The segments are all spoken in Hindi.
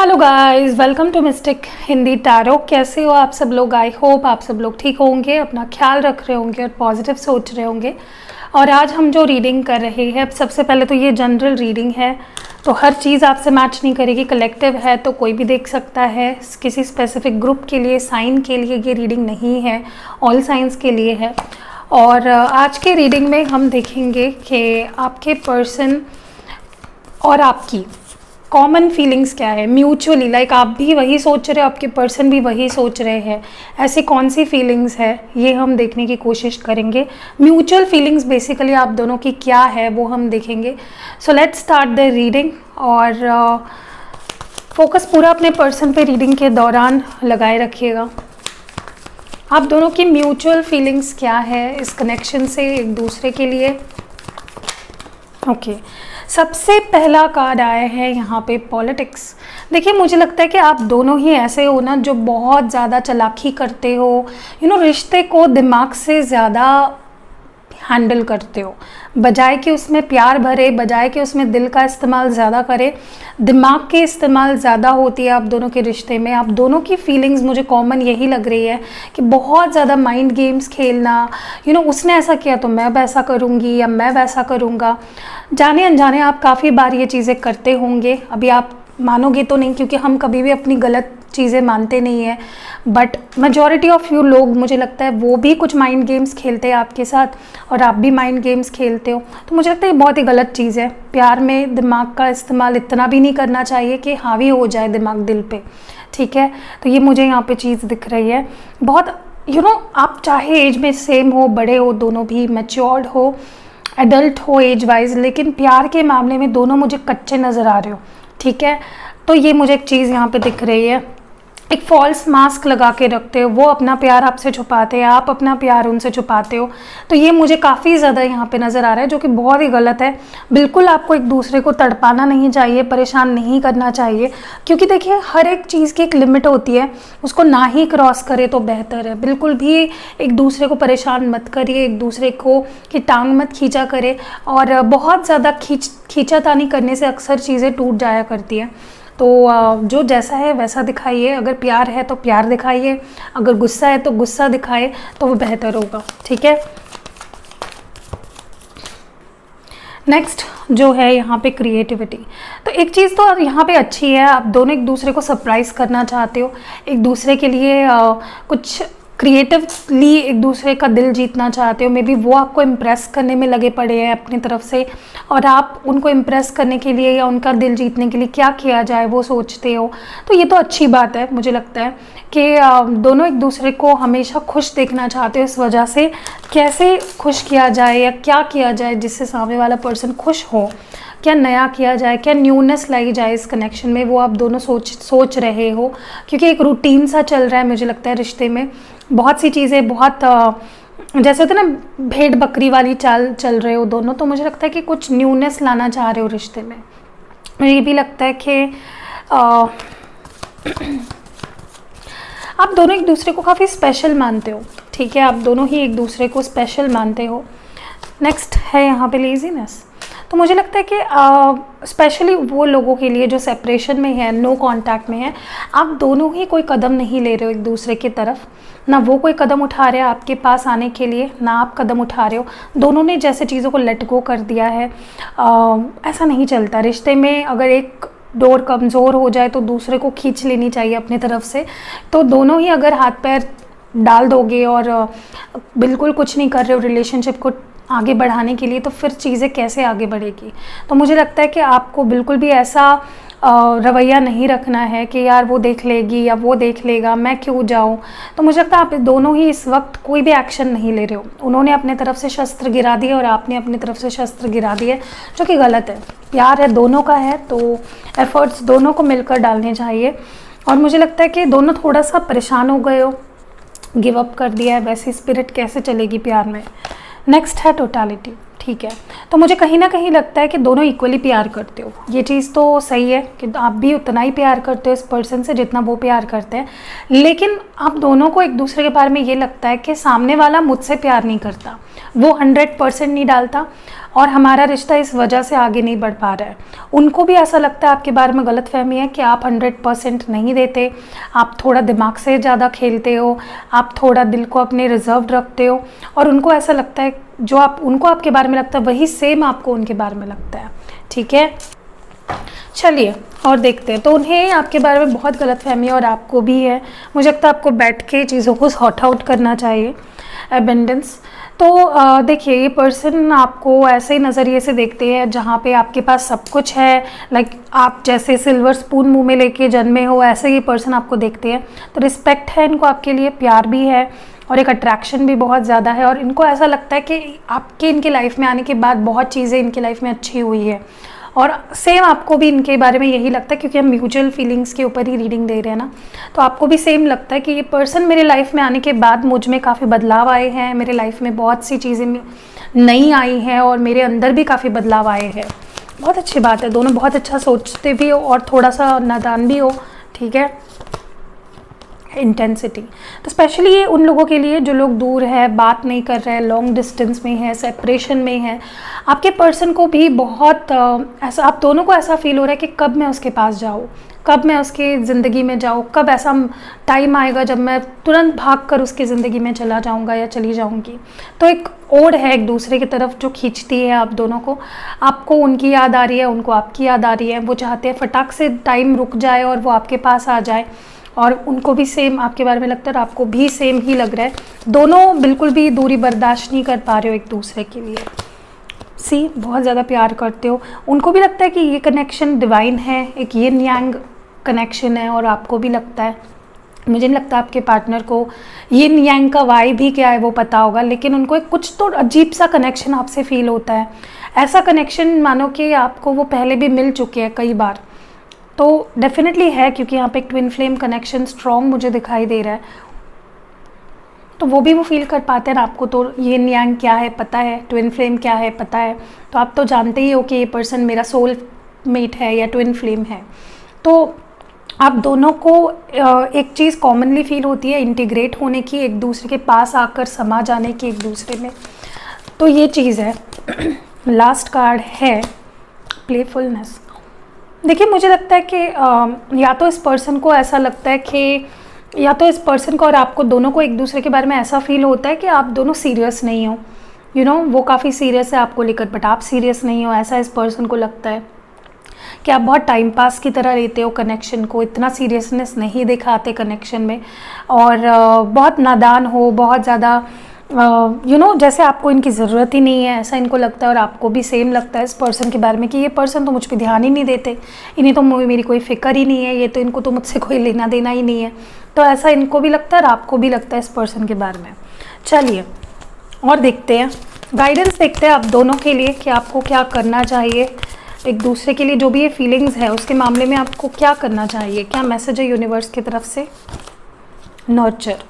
Hello guys, welcome to mystic Hindi tarot. कैसे हो आप सब लोग? आई होप आप सब लोग ठीक होंगे, अपना ख्याल रख रहे होंगे और पॉजिटिव सोच रहे होंगे। और आज हम जो रीडिंग कर रहे हैं, सबसे पहले तो ये जनरल रीडिंग है, तो हर चीज़ आपसे मैच नहीं करेगी। कलेक्टिव है तो कोई भी देख सकता है, किसी स्पेसिफिक ग्रुप के लिए, साइन के लिए ये रीडिंग नहीं है, ऑल साइंस के लिए है। और आज के रीडिंग में हम देखेंगे कि आपके पर्सन और आपकी कॉमन फीलिंग्स क्या है म्यूचुअली, लाइक आप भी वही सोच रहे हो, आपके पर्सन भी वही सोच रहे हैं, ऐसी कौन सी फीलिंग्स है ये हम देखने की कोशिश करेंगे। म्यूचुअल फीलिंग्स बेसिकली आप दोनों की क्या है वो हम देखेंगे। So let's start the reading. और फोकस पूरा अपने पर्सन पे रीडिंग के दौरान लगाए रखिएगा। आप दोनों की म्यूचुअल फीलिंग्स क्या है इस कनेक्शन से एक दूसरे के लिए। ओके, सबसे पहला कार्ड आया है यहाँ पे पॉलिटिक्स। देखिए, मुझे लगता है कि आप दोनों ही ऐसे हो ना जो बहुत ज़्यादा चालाकी करते हो, रिश्ते को दिमाग से ज़्यादा हैंडल करते हो, बजाय कि उसमें प्यार भरे, बजाय कि उसमें दिल का इस्तेमाल ज़्यादा करे, दिमाग के इस्तेमाल ज़्यादा होती है आप दोनों के रिश्ते में। आप दोनों की फीलिंग्स मुझे कॉमन यही लग रही है कि बहुत ज़्यादा माइंड गेम्स खेलना, उसने ऐसा किया तो मैं वैसा करूँगी या मैं वैसा करूँगा। जाने अनजाने आप काफ़ी बार ये चीज़ें करते होंगे। अभी आप मानोगे तो नहीं, क्योंकि हम कभी भी अपनी गलत चीज़ें मानते नहीं हैं, बट मेजॉरिटी ऑफ यू लोग, मुझे लगता है वो भी कुछ माइंड गेम्स खेलते हैं आपके साथ, और आप भी माइंड गेम्स खेलते हो। तो मुझे लगता है ये बहुत ही गलत चीज़ है। प्यार में दिमाग का इस्तेमाल इतना भी नहीं करना चाहिए कि हावी हो जाए दिमाग दिल पे, ठीक है। तो ये मुझे यहाँ पे चीज़ दिख रही है बहुत। आप चाहे एज में सेम हो, बड़े हो, दोनों भी मैच्योर्ड हो, एडल्ट हो एज वाइज, लेकिन प्यार के मामले में दोनों मुझे कच्चे नज़र आ रहे हो, ठीक है। तो ये मुझे एक चीज़ यहाँ पे दिख रही है। एक फॉल्स मास्क लगा के रखते हो, वो अपना प्यार आपसे छुपाते हैं, आप अपना प्यार उनसे छुपाते हो। तो ये मुझे काफ़ी ज़्यादा यहाँ पे नज़र आ रहा है, जो कि बहुत ही गलत है। बिल्कुल आपको एक दूसरे को तड़पाना नहीं चाहिए, परेशान नहीं करना चाहिए, क्योंकि देखिए हर एक चीज़ की एक लिमिट होती है, उसको ना ही क्रॉस करे तो बेहतर है। बिल्कुल भी एक दूसरे को परेशान मत करिए, एक दूसरे को की टांग मत खींचा करे, और बहुत ज़्यादा खींचातानी करने से अक्सर चीज़ें टूट जाया करती है। तो जो जैसा है वैसा दिखाइए। अगर प्यार है तो प्यार दिखाइए, अगर गुस्सा है तो गुस्सा दिखाए, तो वो बेहतर होगा, ठीक है। नेक्स्ट जो है यहाँ पे क्रिएटिविटी। तो एक चीज़ तो यहाँ पे अच्छी है, आप दोनों एक दूसरे को सरप्राइज़ करना चाहते हो, एक दूसरे के लिए कुछ क्रिएटिवली एक दूसरे का दिल जीतना चाहते हो। मे बी वो आपको इम्प्रेस करने में लगे पड़े हैं अपनी तरफ से, और आप उनको इम्प्रेस करने के लिए या उनका दिल जीतने के लिए क्या किया जाए वो सोचते हो। तो ये तो अच्छी बात है। मुझे लगता है कि दोनों एक दूसरे को हमेशा खुश देखना चाहते हो। इस वजह से कैसे खुश किया जाए या क्या किया जाए जिससे सामने वाला पर्सन खुश हो, क्या नया किया जाए, क्या न्यूनेस लाई जाए इस कनेक्शन में, वो आप दोनों सोच रहे हो। क्योंकि एक रूटीन सा चल रहा है, मुझे लगता है रिश्ते में बहुत सी चीज़ें, बहुत जैसे होता है ना भेड़ बकरी वाली चाल चल रहे हो दोनों। तो मुझे लगता है कि कुछ न्यूनेस लाना चाह रहे हो रिश्ते में। मुझे ये भी लगता है कि आप दोनों एक दूसरे को काफ़ी स्पेशल मानते हो, ठीक है। आप दोनों ही एक दूसरे को स्पेशल मानते हो। नेक्स्ट है यहाँ पे लेजीनेस। तो मुझे लगता है कि स्पेशली वो लोगों के लिए जो सेपरेशन में है, नो कांटेक्ट में है, आप दोनों ही कोई कदम नहीं ले रहे हो एक दूसरे की तरफ। ना वो कोई कदम उठा रहे हैं आपके पास आने के लिए, ना आप कदम उठा रहे हो। दोनों ने जैसे चीज़ों को लेट गो कर दिया है। ऐसा नहीं चलता रिश्ते में। अगर एक डोर कमज़ोर हो जाए तो दूसरे को खींच लेनी चाहिए अपनी तरफ से। तो दोनों ही अगर हाथ पैर डाल दोगे और बिल्कुल कुछ नहीं कर रहे हो रिलेशनशिप को आगे बढ़ाने के लिए, तो फिर चीज़ें कैसे आगे बढ़ेगी। तो मुझे लगता है कि आपको बिल्कुल भी ऐसा रवैया नहीं रखना है कि यार वो देख लेगी या वो देख लेगा, मैं क्यों जाऊं। तो मुझे लगता है आप दोनों ही इस वक्त कोई भी एक्शन नहीं ले रहे हो। उन्होंने अपने तरफ से शस्त्र गिरा दिए और आपने अपनी तरफ से शस्त्र गिरा दिए, जो कि गलत है। प्यार है दोनों का है, तो एफर्ट्स दोनों को मिलकर डालने चाहिए। और मुझे लगता है कि दोनों थोड़ा सा परेशान हो गए हो, गिव अप कर दिया है। वैसी स्पिरिट कैसे चलेगी प्यार में। नेक्स्ट है टोटालिटी, ठीक है। तो मुझे कहीं ना कहीं लगता है कि दोनों इक्वली प्यार करते हो। ये चीज़ तो सही है कि आप भी उतना ही प्यार करते हो इस पर्सन से जितना वो प्यार करते हैं, लेकिन आप दोनों को एक दूसरे के बारे में ये लगता है कि सामने वाला मुझसे प्यार नहीं करता, वो 100% नहीं डालता, और हमारा रिश्ता इस वजह से आगे नहीं बढ़ पा रहा है। उनको भी ऐसा लगता है आपके बारे में गलतफहमी है कि आप 100% नहीं देते, आप थोड़ा दिमाग से ज़्यादा खेलते हो, आप थोड़ा दिल को अपने रिजर्व रखते हो, और उनको ऐसा लगता है जो उनको आपके बारे में लगता है वही सेम आपको उनके बारे में लगता है। ठीक है, चलिए और देखते हैं। तो उन्हें आपके बारे में बहुत गलतफहमी है और आपको भी है। मुझे लगता है आपको बैठ के चीज़ों को सॉर्ट आउट करना चाहिए। एबेंडेंस, तो देखिए ये पर्सन आपको ऐसे ही नज़रिए से देखते हैं जहाँ पे आपके पास सब कुछ है, लाइक आप जैसे सिल्वर स्पून मुंह में लेके जन्मे हो, ऐसे ये पर्सन आपको देखते हैं। तो रिस्पेक्ट है इनको आपके लिए, प्यार भी है और एक अट्रैक्शन भी बहुत ज़्यादा है। और इनको ऐसा लगता है कि आपके इनकी लाइफ में आने के बाद बहुत चीज़ें इनकी लाइफ में अच्छी हुई है, और सेम आपको भी इनके बारे में यही लगता है, क्योंकि हम म्यूचुअल फीलिंग्स के ऊपर ही रीडिंग दे रहे हैं ना। तो आपको भी सेम लगता है कि ये पर्सन मेरे लाइफ में आने के बाद मुझ में काफ़ी बदलाव आए हैं, मेरे लाइफ में बहुत सी चीज़ें नई आई हैं और मेरे अंदर भी काफ़ी बदलाव आए हैं। बहुत अच्छी बात है, दोनों बहुत अच्छा सोचते भी हो और थोड़ा सा नादान भी हो। ठीक है, इंटेंसिटी, तो स्पेशली ये उन लोगों के लिए जो लोग दूर है, बात नहीं कर रहे हैं, लॉन्ग डिस्टेंस में है, सेपरेशन में है। आपके पर्सन को भी बहुत ऐसा, आप दोनों को ऐसा फील हो रहा है कि कब मैं उसके पास जाऊँ, कब मैं उसकी ज़िंदगी में जाऊँ, कब ऐसा टाइम आएगा जब मैं तुरंत भाग कर उसकी ज़िंदगी में चला जाऊँगा या चली जाऊँगी। तो एक ओर है एक दूसरे की तरफ जो खींचती है आप दोनों को। आपको उनकी याद आ रही है, उनको आपकी याद आ रही है। वो चाहते हैं फटाक से टाइम रुक जाए और वो आपके पास आ जाए, और उनको भी सेम आपके बारे में लगता है और आपको भी सेम ही लग रहा है। दोनों बिल्कुल भी दूरी बर्दाश्त नहीं कर पा रहे हो एक दूसरे के लिए। बहुत ज़्यादा प्यार करते हो। उनको भी लगता है कि ये कनेक्शन डिवाइन है, एक यिन यांग कनेक्शन है, और आपको भी लगता है। मुझे नहीं लगता आपके पार्टनर को यिन यांग का वाइब भी क्या है वो पता होगा, लेकिन उनको एक कुछ तो अजीब सा कनेक्शन आपसे फील होता है। ऐसा कनेक्शन मानो कि आपको वो पहले भी मिल चुके हैं कई बार, तो डेफिनेटली है, क्योंकि यहाँ पे एक ट्विन फ्लेम कनेक्शन स्ट्रॉन्ग मुझे दिखाई दे रहा है। तो वो भी वो फील कर पाते हैं ना। आपको तो यिन यांग क्या है पता है, ट्विन फ्लेम क्या है पता है, तो आप तो जानते ही हो कि ये पर्सन मेरा सोल मेट है या ट्विन फ्लेम है। तो आप दोनों को एक चीज़ कॉमनली फील होती है, इंटीग्रेट होने की, एक दूसरे के पास आकर समा जाने की एक दूसरे में। तो ये चीज़ है। लास्ट कार्ड है प्लेफुलनेस। देखिए मुझे लगता है कि या तो इस पर्सन को ऐसा लगता है कि, या तो इस पर्सन को और आपको दोनों को एक दूसरे के बारे में ऐसा फील होता है कि आप दोनों सीरियस नहीं हो। वो काफ़ी सीरियस है आपको लेकर, बट आप सीरियस नहीं हो, ऐसा इस पर्सन को लगता है कि आप बहुत टाइम पास की तरह लेते हो कनेक्शन को, इतना सीरियसनेस नहीं दिखाते कनेक्शन में, और बहुत नादान हो, बहुत ज़्यादा जैसे आपको इनकी ज़रूरत ही नहीं है, ऐसा इनको लगता है। और आपको भी सेम लगता है इस पर्सन के बारे में कि ये पर्सन तो मुझ पर ध्यान ही नहीं देते, इन्हें तो मेरी कोई फ़िक्र ही नहीं है, ये तो इनको तो मुझसे कोई लेना देना ही नहीं है। तो ऐसा इनको भी लगता है और आपको भी लगता है इस पर्सन के बारे में। चलिए और देखते हैं, गाइडेंस देखते हैं आप दोनों के लिए कि आपको क्या करना चाहिए एक दूसरे के लिए। जो भी ये फीलिंग्स है उसके मामले में आपको क्या करना चाहिए, क्या मैसेज है यूनिवर्स की तरफ से। नर्चर,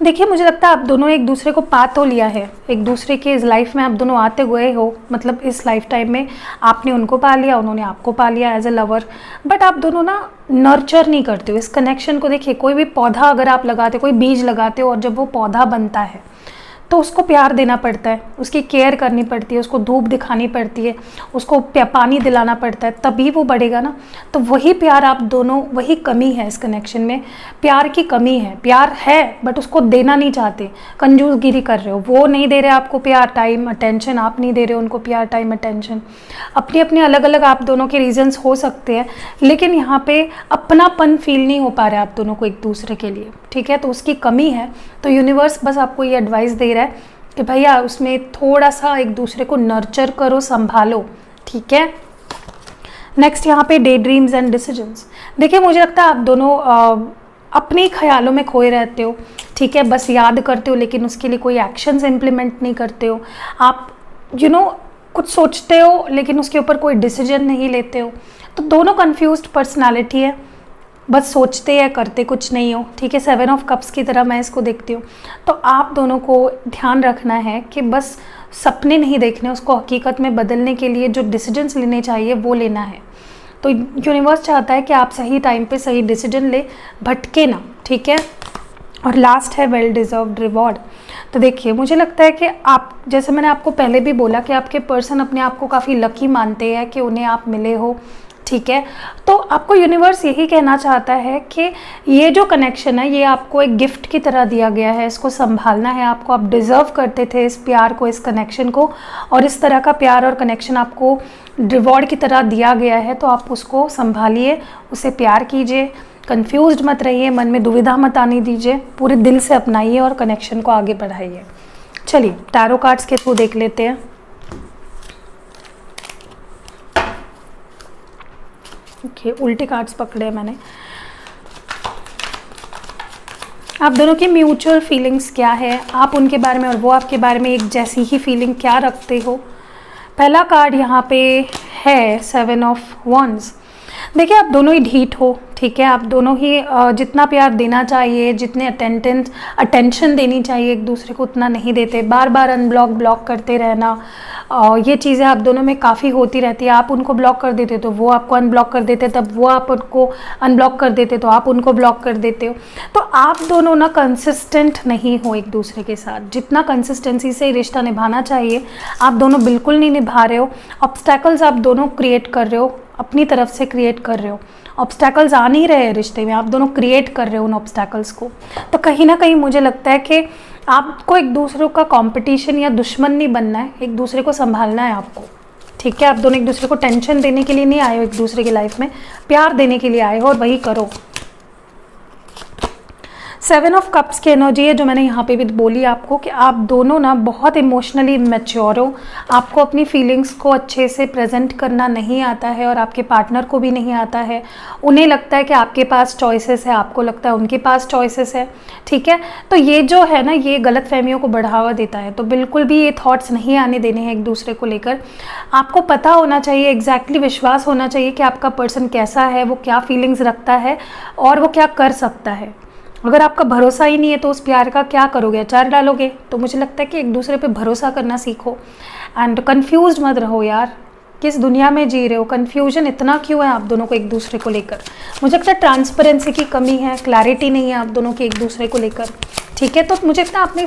देखिए मुझे लगता है आप दोनों एक दूसरे को पा तो लिया है, एक दूसरे के इस लाइफ में आप दोनों आते हुए हो, मतलब इस लाइफ टाइम में आपने उनको पा लिया, उन्होंने आपको पा लिया एज ए लवर। बट आप दोनों ना नर्चर नहीं करते हो इस कनेक्शन को। देखिए कोई भी पौधा अगर आप लगाते हो, कोई बीज लगाते हो, और जब वो पौधा बनता है तो उसको प्यार देना पड़ता है, उसकी केयर करनी पड़ती है, उसको धूप दिखानी पड़ती है, उसको पानी दिलाना पड़ता है, तभी वो बढ़ेगा ना। तो वही प्यार आप दोनों, वही कमी है इस कनेक्शन में, प्यार की कमी है। प्यार है बट उसको देना नहीं चाहते, कंजूसगिरी कर रहे हो, वो नहीं दे रहे आपको प्यार, टाइम, अटेंशन, आप नहीं दे रहे हो उनको प्यार, टाइम, अटेंशन। अपने अपने अलग अलग आप दोनों के रीजंस हो सकते हैं, लेकिन यहाँ पे अपनापन फील नहीं हो पा रहा है आप दोनों को एक दूसरे के लिए। ठीक है, तो उसकी कमी है। तो यूनिवर्स बस आपको ये एडवाइस दे रहा है कि भैया उसमें थोड़ा सा एक दूसरे को नर्चर करो, संभालो। ठीक है, नेक्स्ट यहाँ पे डे ड्रीम्स एंड डिसीजंस। देखिए मुझे लगता है आप दोनों अपने ख्यालों में खोए रहते हो। ठीक है, बस याद करते हो लेकिन उसके लिए कोई एक्शंस इम्प्लीमेंट नहीं करते हो। आप कुछ सोचते हो लेकिन उसके ऊपर कोई डिसीजन नहीं लेते हो। तो दोनों कंफ्यूज्ड पर्सनालिटी है, बस सोचते हैं, करते कुछ नहीं हो। ठीक है, 7 ऑफ कप्स की तरह मैं इसको देखती हूँ। तो आप दोनों को ध्यान रखना है कि बस सपने नहीं देखने, उसको हकीकत में बदलने के लिए जो डिसीजंस लेने चाहिए वो लेना है। तो यूनिवर्स चाहता है कि आप सही टाइम पे सही डिसीजन ले, भटके ना। ठीक है, और लास्ट है वेल डिज़र्व्ड रिवॉर्ड। तो देखिए मुझे लगता है कि आप, जैसे मैंने आपको पहले भी बोला कि आपके पर्सन अपने आप को काफ़ी लकी मानते हैं कि उन्हें आप मिले हो, ठीक है। तो आपको यूनिवर्स यही कहना चाहता है कि ये जो कनेक्शन है ये आपको एक गिफ्ट की तरह दिया गया है, इसको संभालना है आपको। आप डिज़र्व करते थे इस प्यार को, इस कनेक्शन को, और इस तरह का प्यार और कनेक्शन आपको रिवॉर्ड की तरह दिया गया है। तो आप उसको संभालिए, उसे प्यार कीजिए, कंफ्यूज्ड मत रहिए, मन में दुविधा मत आने दीजिए, पूरे दिल से अपनाइए और कनेक्शन को आगे बढ़ाइए। चलिए टैरो कार्ड्स के थ्रू देख लेते हैं। ओके, उल्टे कार्ड्स पकड़े मैंने। आप दोनों की म्यूचुअल फीलिंग्स क्या है, आप उनके बारे में और वो आपके बारे में एक जैसी ही फीलिंग क्या रखते हो। पहला कार्ड यहाँ पे है 7 ऑफ वॉन्ड्स। देखिए आप दोनों ही ढीठ हो, ठीक है। आप दोनों ही जितना प्यार देना चाहिए, जितने अटेंशन देनी चाहिए एक दूसरे को, उतना नहीं देते। बार बार ब्लॉक करते रहना, ये चीज़ें आप दोनों में काफ़ी होती रहती है। आप उनको ब्लॉक कर देते तो वो आपको अनब्लॉक कर देते, तब वो आप उनको अनब्लॉक कर देते तो आप उनको ब्लॉक कर देते हो। तो आप दोनों ना कंसिस्टेंट नहीं हो एक दूसरे के साथ। जितना कंसिस्टेंसी से रिश्ता निभाना चाहिए आप दोनों बिल्कुल नहीं निभा रहे हो। ऑब्स्टैकल्स आप दोनों क्रिएट कर रहे हो, अपनी तरफ से क्रिएट कर रहे हो। ऑब्स्टैकल्स आ नहीं रहे रिश्ते में, आप दोनों क्रिएट कर रहे हो उन ऑब्स्टैकल्स को। तो कहीं ना कहीं मुझे लगता है कि आपको एक दूसरे का कंपटीशन या दुश्मन नहीं बनना है, एक दूसरे को संभालना है आपको, ठीक है। आप दोनों एक दूसरे को टेंशन देने के लिए नहीं आए हो, एक दूसरे की लाइफ में प्यार देने के लिए आए हो, और वही करो। 7 ऑफ कप्स की एनर्जी है जो मैंने यहाँ पे भी बोली आपको, कि आप दोनों ना बहुत इमोशनली मैच्योर हो। आपको अपनी फीलिंग्स को अच्छे से प्रेजेंट करना नहीं आता है, और आपके पार्टनर को भी नहीं आता है। उन्हें लगता है कि आपके पास चॉइसेस है, आपको लगता है उनके पास चॉइसेस है, ठीक है। तो ये जो है ना, ये गलत फहमियों को बढ़ावा देता है। तो बिल्कुल भी ये थॉट्स नहीं आने देने हैं एक दूसरे को लेकर। आपको पता होना चाहिए, एग्जैक्टली विश्वास होना चाहिए कि आपका पर्सन कैसा है, वो क्या फीलिंग्स रखता है और वो क्या कर सकता है। अगर आपका भरोसा ही नहीं है तो उस प्यार का क्या करोगे, अचार डालोगे। तो मुझे लगता है कि एक दूसरे पे भरोसा करना सीखो, एंड कंफ्यूज मत रहो यार। किस दुनिया में जी रहे हो, कंफ्यूजन इतना क्यों है आप दोनों को एक दूसरे को लेकर। मुझे लगता है ट्रांसपेरेंसी की कमी है, क्लैरिटी नहीं है आप दोनों की एक दूसरे को लेकर, ठीक है। तो मुझे लगता है आपने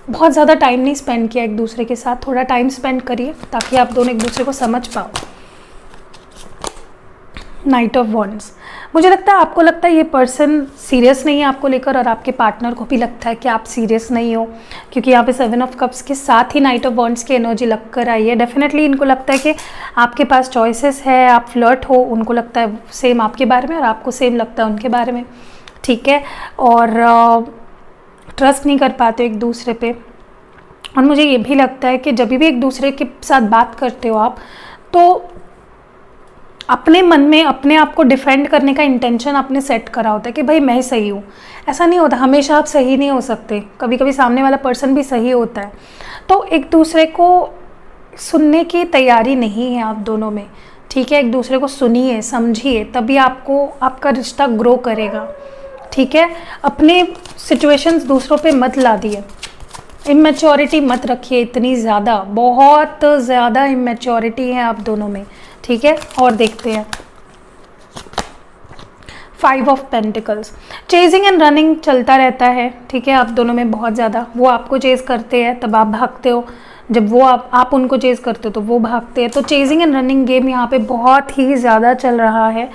बहुत ज़्यादा टाइम नहीं स्पेंड किया एक दूसरे के साथ, थोड़ा टाइम स्पेंड करिए ताकि आप दोनों एक दूसरे को समझ पाओ। नाइट ऑफ वॉन्ड्स, मुझे लगता है आपको लगता है ये पर्सन सीरियस नहीं है आपको लेकर, और आपके पार्टनर को भी लगता है कि आप सीरियस नहीं हो, क्योंकि यहाँ पे 7 ऑफ कप्स के साथ ही नाइट ऑफ वॉन्ड्स की एनर्जी लग कर आई है। डेफिनेटली इनको लगता है कि आपके पास चॉइसेस है, आप फ्लर्ट हो, उनको लगता है सेम आपके बारे में और आपको सेम लगता है उनके बारे में, ठीक है। और ट्रस्ट नहीं कर पाते एक दूसरे पे। और मुझे ये भी लगता है कि जब भी एक दूसरे के साथ बात करते हो आप, तो अपने मन में अपने आप को डिफेंड करने का इंटेंशन आपने सेट करा होता है कि भाई मैं सही हूँ। ऐसा नहीं होता, हमेशा आप सही नहीं हो सकते, कभी कभी सामने वाला पर्सन भी सही होता है। तो एक दूसरे को सुनने की तैयारी नहीं है आप दोनों में, ठीक है। एक दूसरे को सुनिए, समझिए, तभी आपको आपका रिश्ता ग्रो करेगा, ठीक है। अपने सिचुएशंस दूसरों पे मत ला दिए, इमेच्योरिटी मत रखिए इतनी ज़्यादा, बहुत ज़्यादा इमेच्योरिटी है आप दोनों में, ठीक है। और देखते हैं 5 of pentacles. Chasing and running चलता रहता है, ठीक है, आप दोनों में बहुत ज़्यादा। वो आपको चेज करते हैं तब आप भागते हो, जब वो आप उनको चेज करते हो तो वो भागते हैं। तो चेजिंग एंड रनिंग गेम यहाँ पे बहुत ही ज़्यादा चल रहा है,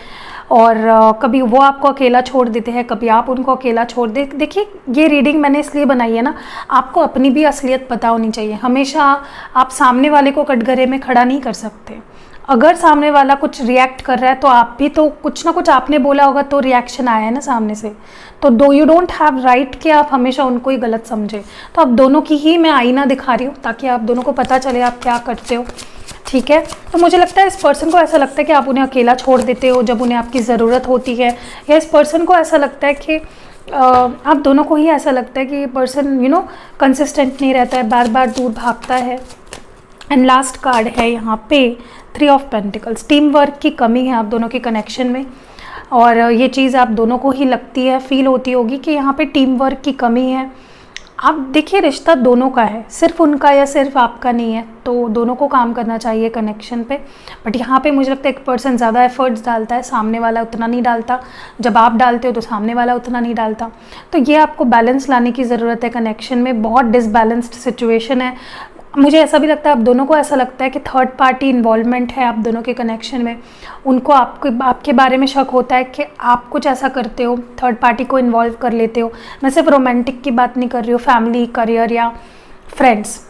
और कभी वो आपको अकेला छोड़ देते हैं, कभी आप उनको अकेला छोड़ दे। देखिए ये रीडिंग मैंने इसलिए बनाई है ना, आपको अपनी भी असलियत पता होनी चाहिए। हमेशा आप सामने वाले को कटघरे में खड़ा नहीं कर सकते। अगर सामने वाला कुछ रिएक्ट कर रहा है तो आप भी तो कुछ ना कुछ आपने बोला होगा तो रिएक्शन आया है ना सामने से। तो यू डोंट हैव राइट कि आप हमेशा उनको ही गलत समझें। तो आप दोनों की ही मैं आईना दिखा रही हूँ ताकि आप दोनों को पता चले आप क्या करते हो, ठीक है। तो मुझे लगता है इस पर्सन को ऐसा लगता है कि आप उन्हें अकेला छोड़ देते हो जब उन्हें आपकी ज़रूरत होती है, या इस पर्सन को ऐसा लगता है कि आप दोनों को ही ऐसा लगता है कि ये पर्सन कंसिस्टेंट नहीं रहता है, बार बार दूर भागता है। एंड लास्ट कार्ड है यहाँ पे 3 ऑफ पेंटिकल्स। टीम वर्क की कमी है आप दोनों के कनेक्शन में, और ये चीज़ आप दोनों को ही लगती है, फील होती होगी कि यहाँ पे टीम वर्क की कमी है। आप देखिए रिश्ता दोनों का है, सिर्फ उनका या सिर्फ आपका नहीं है, तो दोनों को काम करना चाहिए कनेक्शन पे। बट यहाँ पे मुझे लगता है एक पर्सन ज़्यादा एफर्ट्स डालता है, सामने वाला उतना नहीं डालता। जब आप डालते हो तो सामने वाला उतना नहीं डालता। तो ये आपको बैलेंस लाने की ज़रूरत है कनेक्शन में। बहुत डिसबैलेंस्ड सिचुएशन है। मुझे ऐसा भी लगता है, आप दोनों को ऐसा लगता है कि थर्ड पार्टी इन्वॉल्वमेंट है आप दोनों के कनेक्शन में। उनको आपके बारे में शक होता है कि आप कुछ ऐसा करते हो, थर्ड पार्टी को इन्वॉल्व कर लेते हो। मैं सिर्फ रोमांटिक की बात नहीं कर रही हूँ, फैमिली, करियर या फ्रेंड्स,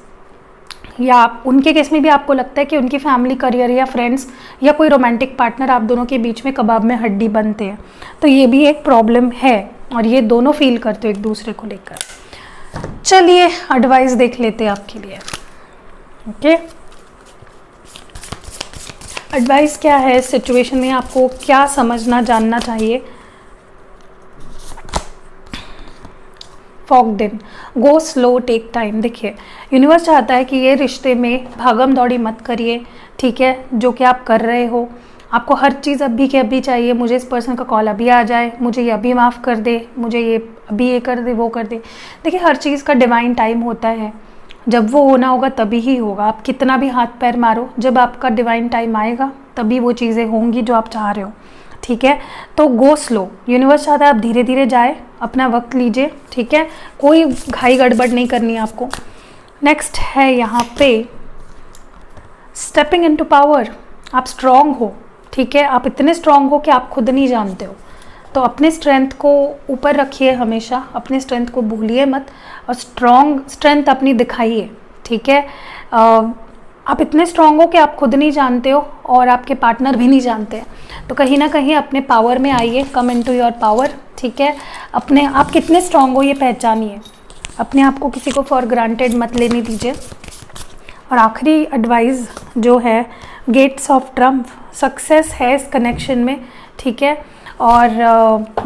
या उनके केस में भी आपको लगता है कि उनकी फैमिली, करियर या फ्रेंड्स या कोई रोमांटिक पार्टनर आप दोनों के बीच में कबाब में हड्डी बनते हैं। तो ये भी एक प्रॉब्लम है और ये दोनों फील करते हो एक दूसरे को लेकर। चलिए एडवाइस देख लेते हैं आपके लिए। ओके, एडवाइस क्या है इस सिचुएशन में, आपको क्या समझना जानना चाहिए। फॉग्ड इन, गो स्लो, टेक टाइम। देखिए यूनिवर्स चाहता है कि ये रिश्ते में भागम दौड़ी मत करिए, ठीक है, जो कि आप कर रहे हो। आपको हर चीज़ अभी के अभी चाहिए। मुझे इस पर्सन का कॉल अभी आ जाए, मुझे ये अभी माफ़ कर दे, मुझे ये अभी ये कर दे, वो कर दे। देखिए हर चीज़ का डिवाइन टाइम होता है, जब वो होना होगा तभी ही होगा। आप कितना भी हाथ पैर मारो, जब आपका डिवाइन टाइम आएगा तभी वो चीज़ें होंगी जो आप चाह रहे हो, ठीक है। तो गो स्लो, यूनिवर्स चाहता है आप धीरे धीरे जाए, अपना वक्त लीजिए, ठीक है। कोई घाई गड़बड़ नहीं करनी है आपको। नेक्स्ट है यहाँ पे स्टेपिंग इनटू पावर। आप स्ट्रांग हो, ठीक है, आप इतने स्ट्रांग हो कि आप खुद नहीं जानते हो। तो अपने स्ट्रेंथ को ऊपर रखिए हमेशा, अपने स्ट्रेंथ को भूलिए मत और स्ट्रेंथ अपनी दिखाइए, ठीक है। आप इतने स्ट्रांग हो कि आप खुद नहीं जानते हो और आपके पार्टनर भी नहीं जानते। तो कहीं ना कहीं अपने पावर में आइए, कम इनटू योर पावर, ठीक है। अपने आप कितने स्ट्रांग हो ये पहचानिए, अपने आप को किसी को फॉर ग्रांटेड मत लेने दीजिए। और आखिरी एडवाइस जो है, गेट्स ऑफ ट्रम्प, सक्सेस है इस कनेक्शन में, ठीक है। और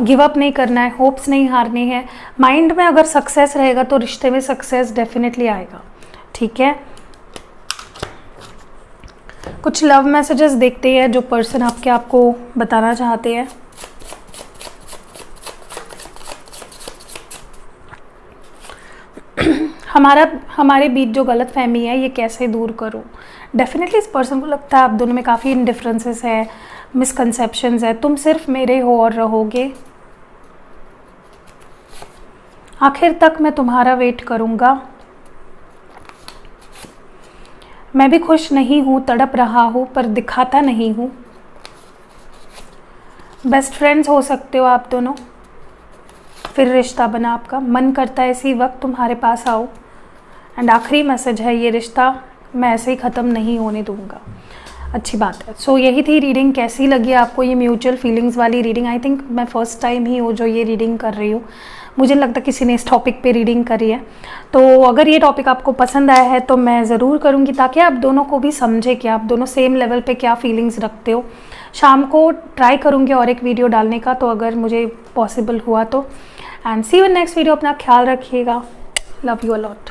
गिव अप नहीं करना है, होप्स नहीं हारनी है। माइंड में अगर सक्सेस रहेगा तो रिश्ते में सक्सेस डेफिनेटली आएगा, ठीक है। कुछ लव मैसेजेस देखते हैं जो पर्सन आपको बताना चाहते हैं। हमारे बीच जो गलत फहमी है ये कैसे दूर करूं। डेफिनेटली इस पर्सन को लगता है आप दोनों में काफ़ी इनडिफरेंसेस है, मिसकंसेप्शंस है। तुम सिर्फ मेरे हो और रहोगे, आखिर तक मैं तुम्हारा वेट करूँगा। मैं भी खुश नहीं हूँ, तड़प रहा हूँ पर दिखाता नहीं हूँ। बेस्ट फ्रेंड्स हो सकते हो आप दोनों, फिर रिश्ता बना आपका, मन करता है इसी वक्त तुम्हारे पास आओ। एंड आखिरी मैसेज है, ये रिश्ता मैं ऐसे ही ख़त्म नहीं होने दूँगा। अच्छी बात है। सो यही थी रीडिंग। कैसी लगी आपको ये म्यूचुअल फीलिंग्स वाली रीडिंग? आई थिंक मैं फर्स्ट टाइम ही हूँ जो ये रीडिंग कर रही हूँ। मुझे लगता है किसी ने इस टॉपिक पे रीडिंग करी है। तो अगर ये टॉपिक आपको पसंद आया है तो मैं ज़रूर करूँगी, ताकि आप दोनों को भी समझे कि आप दोनों सेम लेवल पे क्या फीलिंग्स रखते हो। शाम को ट्राई करूँगी और एक वीडियो डालने का, तो अगर मुझे पॉसिबल हुआ तो। And see you in next video. अपना ख्याल रखिएगा। Love you a lot.